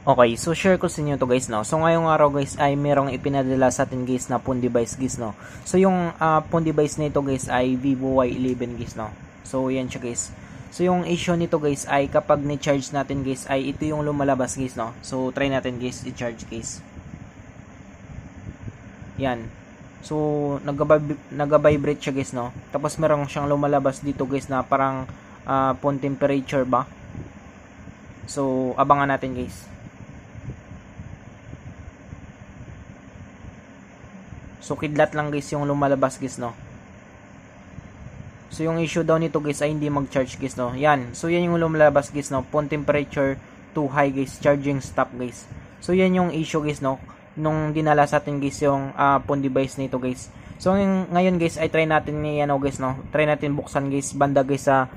Okay, so share ko sa inyo to guys, no. So ngayong araw guys ay merong ipinadala sa atin guys na phone device guys, no. So yung phone device nito guys ay Vivo Y11 guys, no. So yan siya guys. So yung issue nito guys ay kapag ni-charge natin guys ay ito yung lumalabas guys, no. So try natin guys i-charge guys. Yan. So nag-vibrate siya guys, no. Tapos merong siyang lumalabas dito guys na parang phone temperature ba. So abangan natin guys. So kidlat lang guys yung lumalabas guys, no. So yung issue daw nito guys ay hindi mag-charge guys, no. Yan. So yan yung lumalabas guys, no. Phone temperature too high guys, charging stop guys. So yan yung issue guys, no. Nung dinala sa atin guys yung phone device nito guys. So ngayon guys ay try natin ni ano guys, no. Try natin buksan guys banda guys sa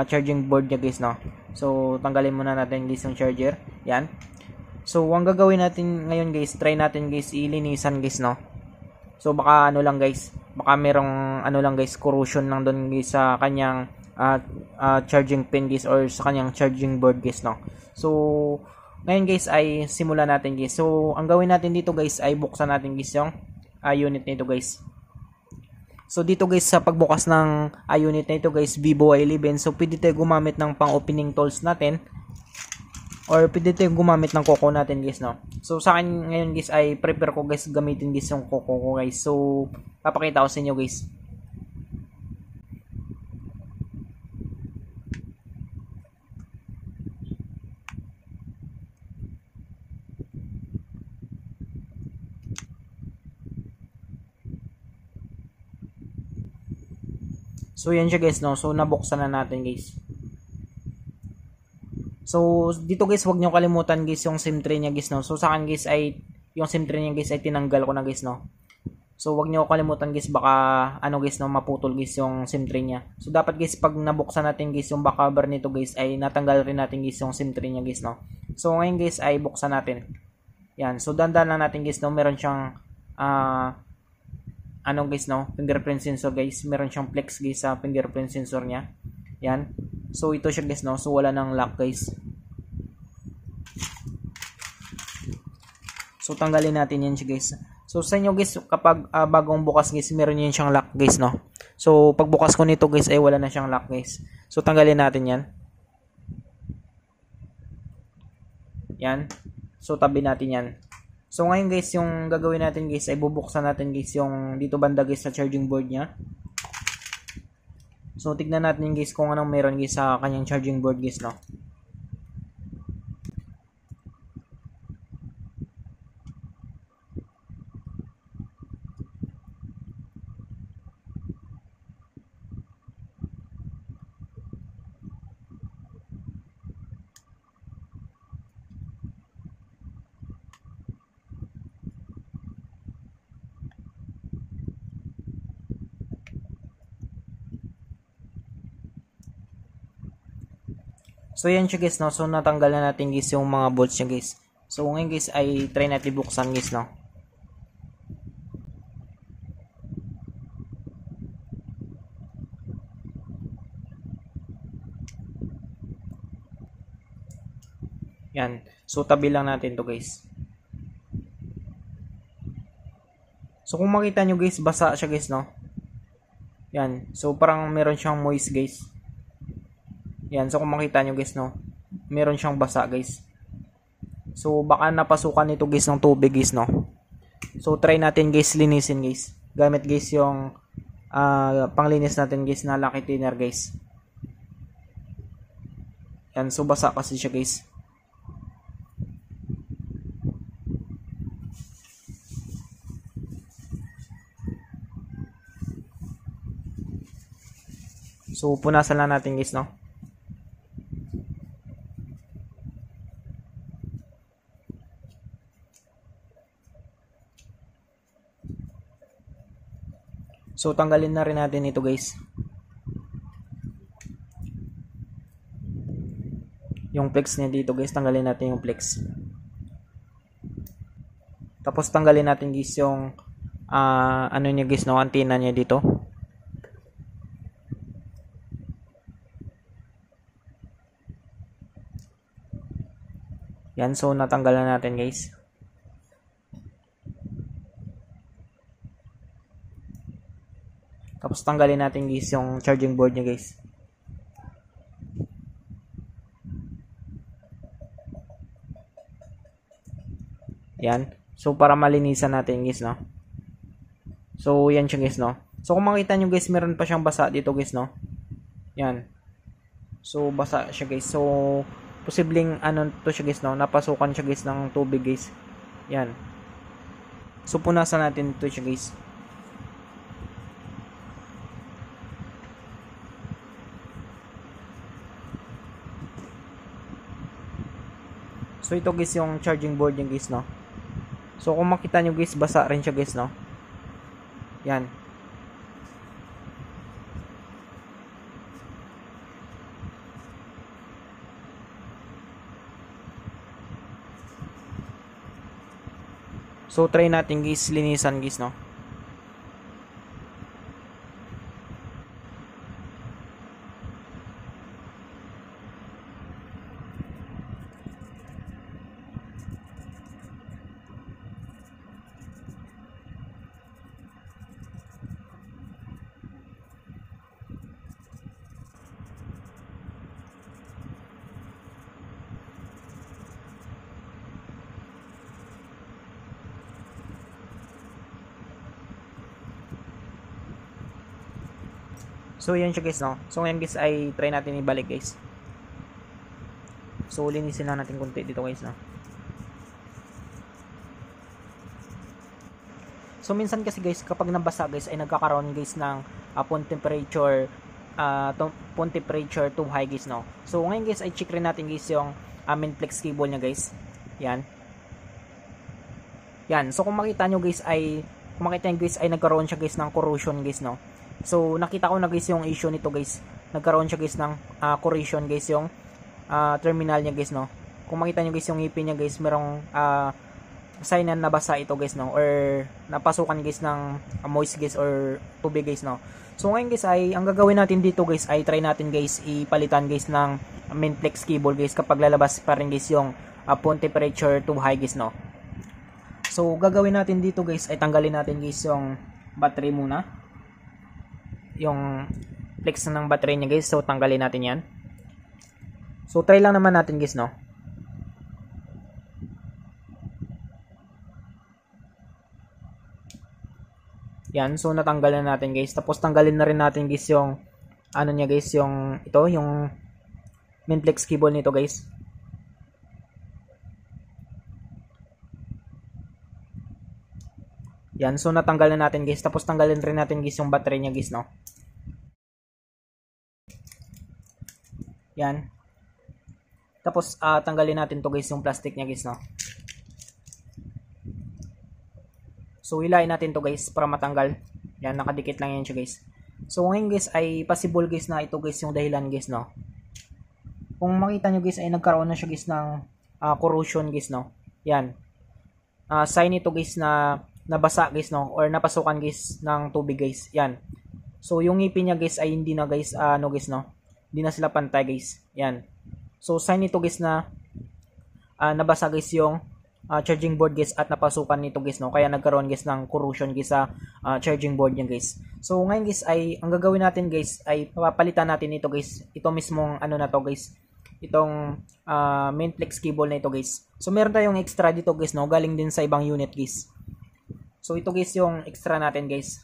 charging board niya guys, no. So tanggalin muna natin guys yung charger. Yan. So ang gagawin natin ngayon guys, try natin guys ilinisan guys, no. So baka ano lang guys, baka merong ano lang guys, corrosion lang doon guys sa kanyang charging pin guys or sa kanyang charging board guys, no. So ngayon guys ay simulan natin guys. So ang gawin natin dito guys ay buksan natin guys yung unit nito guys. So dito guys sa pagbukas ng unit nito guys, Vivo Y11, so pwede tayo gumamit ng pang opening tools natin. Or pwede tayong gumamit ng Coco natin guys, no. So sa akin ngayon guys ay prepare ko guys gamitin guys yung Coco ko guys. So papakita ko sa inyo guys. So yan siya guys, no. So nabuksan na natin guys. So dito guys wag niyo kalimutan guys yung SIM tray niya guys, no. So sa akin guys ay yung SIM tray niya guys ay tinanggal ko na guys, no. So wag niyo kalimutan guys baka ano guys, no, maputol guys yung SIM tray niya. So dapat guys pag nabuksan natin guys yung back cover nito guys ay natanggal rin natin guys yung SIM tray niya guys, no. So ngayon guys ay buksan natin. Yan. So dandan lang natin guys, no, meron siyang ano guys, no, fingerprint sensor guys. Meron siyang flex guys sa fingerprint sensor niya. Yan. So ito siya guys, no. So wala nang lock guys. So tanggalin natin yan siya guys. So sa inyo guys kapag bagong bukas guys meron yan siyang lock guys, no. So pag bukas ko nito guys ay wala na siyang lock guys. So tanggalin natin yan. Yan. So tabi natin yan. So ngayon guys yung gagawin natin guys ay bubuksan natin guys yung dito banda guys sa charging board niya. So tignan natin guys kung anong meron guys sa kanyang charging board guys, no. So yan siya guys, no. So natanggal na natin guys yung mga bolts niya guys. So ngayon guys ay try natin buksan guys, no. Yan. So tabi lang natin to guys. So kung makita nyo guys, basa siya guys, no. Yan. So parang meron siyang moist guys. Yan. So kung makita nyo guys, no, meron siyang basa guys. So baka napasukan nito guys ng tubig guys, no. So try natin guys linisin guys. Gamit guys yung panglinis natin guys na Lucky Thinner guys. Yan. So basa kasi siya guys. So punasan lang natin guys, no. So tanggalin na rin natin ito guys. Yung flex niya dito guys, tanggalin natin yung flex. Tapos tanggalin natin guys yung ano niya guys, no, antenna niya dito. Yan, so natanggalan natin guys. Tapos tanggalin natin guys yung charging board niya guys. Yan. So para malinisan natin guys, no. So yan siya guys, no. So kung makita nyo guys, meron pa siyang basa dito guys, no. Yan. So basa siya guys. So posibleng ano to siya guys, no. Napasukan siya guys ng tubig guys. Yan. So punasan natin to siya guys. So ito guys yung charging board niya guys, no. So kung makita nyo guys, basa rin siya guys, no. Yan. So try natin guys linisan guys, no. So yan siya guys, no. So ngayon guys ay try natin ibalik guys. So linisin lang natin konti dito guys, no. So minsan kasi guys kapag nabasa guys ay nagkakaroon guys ng phone temperature too high guys, no. So ngayon guys ay check rin natin guys yung main flex cable niya guys. Yan. Yan. So kung makita nyo guys ay nagkaroon siya guys ng corrosion guys, no. So nakita ko na guys yung issue nito guys. Nagkaroon siya guys ng corrosion guys yung terminal niya guys, no. Kung makita nyo guys yung ngipin niya guys, merong sign na nabasa ito guys, no, or napasukan guys ng moist guys or tubig guys, no. So ngayon guys ay ang gagawin natin dito guys ay try natin guys ipalitan guys ng main flex cable guys kapag lalabas pa rin guys yung phone temperature too high guys, no. So gagawin natin dito guys ay tanggalin natin guys yung battery muna, yung flex ng battery niya guys. So tanggalin natin yan. So try lang naman natin guys, no. Yan, so natanggal na natin guys. Tapos tanggalin na rin natin guys yung ano niya guys, yung ito, yung main flex cable nito guys. Yan, so natanggal na natin guys. Tapos tanggalin rin natin guys yung battery niya guys, no. Yan. Tapos tanggalin natin to guys yung plastic niya guys, no. So hilain natin to guys para matanggal. Yan, nakadikit lang yan siya guys. So ngayon guys ay possible guys na ito guys yung dahilan guys, no. Kung makita nyo guys ay nagkaroon na siya guys ng corrosion guys, no. Yan. Sign ito guys na nabasa guys, no, or napasukan guys ng tubig guys. Yan. So yung ngipin niya guys ay hindi na guys ano guys, no. Hindi na sila pantay guys. Yan. So sign ito guys na nabasa guys yung charging board guys at napasukan nito guys, no. Kaya nagkaroon guys ng corrosion guys sa charging board niya guys. So ngayon guys ay ang gagawin natin guys ay papalitan natin ito guys. Ito mismong ano na to guys. Itong main flex cable na ito guys. So meron tayong extra dito guys, no, galing din sa ibang unit guys. So ito guys yung extra natin guys.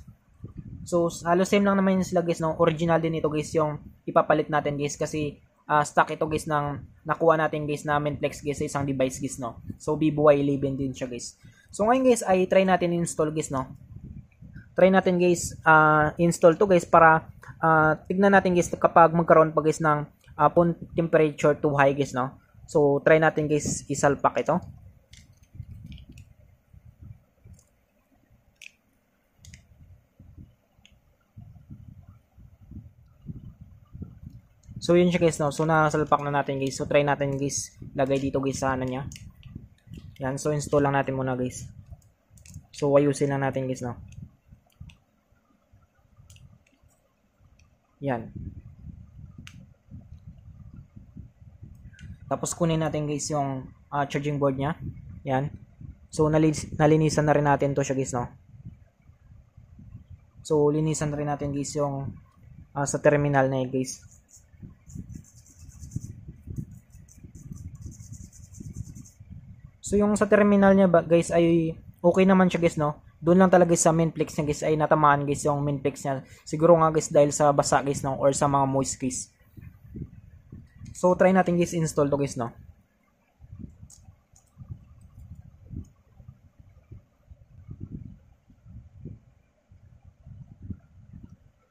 So halos same lang naman sila guys, no. Original din ito guys yung ipapalit natin guys kasi stock ito guys ng nakuha natin guys na main flex guys sa isang device guys, no. So Vivo Y11 din siya guys. So ngayon guys ay try natin install guys, no. Try natin guys install to guys para tignan natin guys kapag magkaroon pa guys ng phone temperature too high guys, no. So try natin guys isalpak ito. So yun siya guys, no. So nasalpak na natin guys. So try natin guys lagay dito guys sa ano niya. Yan, so install lang natin muna guys. So ayusin lang natin guys, no. Yan. Tapos kunin natin guys yung charging board niya. Yan. So nalinisan na rin natin to siya guys, no. So linisan na rin natin guys yung sa terminal na yun guys. So yung sa terminal niya guys ay okay naman siya guys, no. Doon lang talaga sa main flex niya guys ay natamaan guys yung main flex niya. Siguro nga guys dahil sa basa guys, no, or sa mga moist guys. So try natin guys install to guys, no.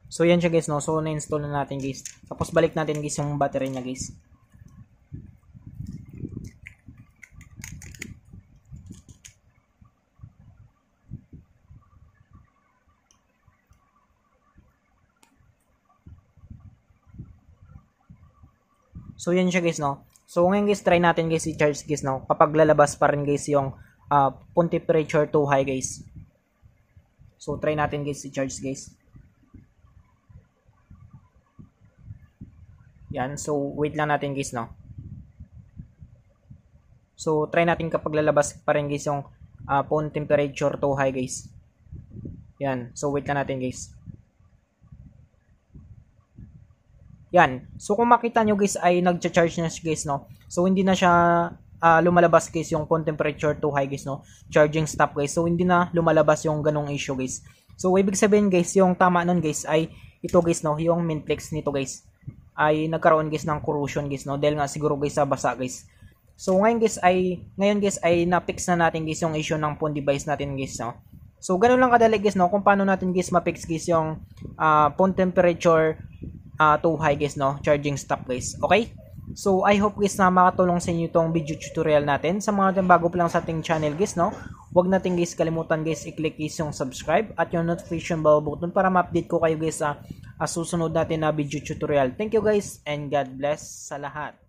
So yan siya guys, no. So na-install na natin guys. Tapos balik natin guys yung battery niya guys. So yan siya guys, no. So ngayon guys, try natin guys i-charge guys, no. Kapag lalabas pa rin guys yung phone temperature too high guys. So try natin guys i-charge guys. Yan, so wait lang natin guys, no. So try natin kapag lalabas pa rin guys yung phone temperature too high guys. Yan, so wait lang natin guys. Yan. So kung makita nyo guys ay nagcha-charge na siya guys, no. So hindi na siya lumalabas guys yung phone temperature too high guys, no. Charging stop guys. So hindi na lumalabas yung ganong issue guys. So ibig sabihin guys, yung tama nun guys ay ito guys, no, yung main flex nito guys ay nagkaroon guys ng corrosion guys, no. Dahil nga siguro guys sa basa guys. So ngayon guys ay na-fix na natin guys yung issue ng phone device natin guys, no. So ganoon lang kadali guys, no, kung paano natin guys ma-fix guys yung phone temperature too high guys, no, charging stop guys. Okay? So I hope guys na makatulong sa inyo itong video tutorial natin. Sa mga bago pa lang sa ating channel guys, no, huwag natin guys kalimutan guys i-click guys yung subscribe at yung notification bell button para ma-update ko kayo guys sa susunod natin na video tutorial. Thank you guys and God bless sa lahat.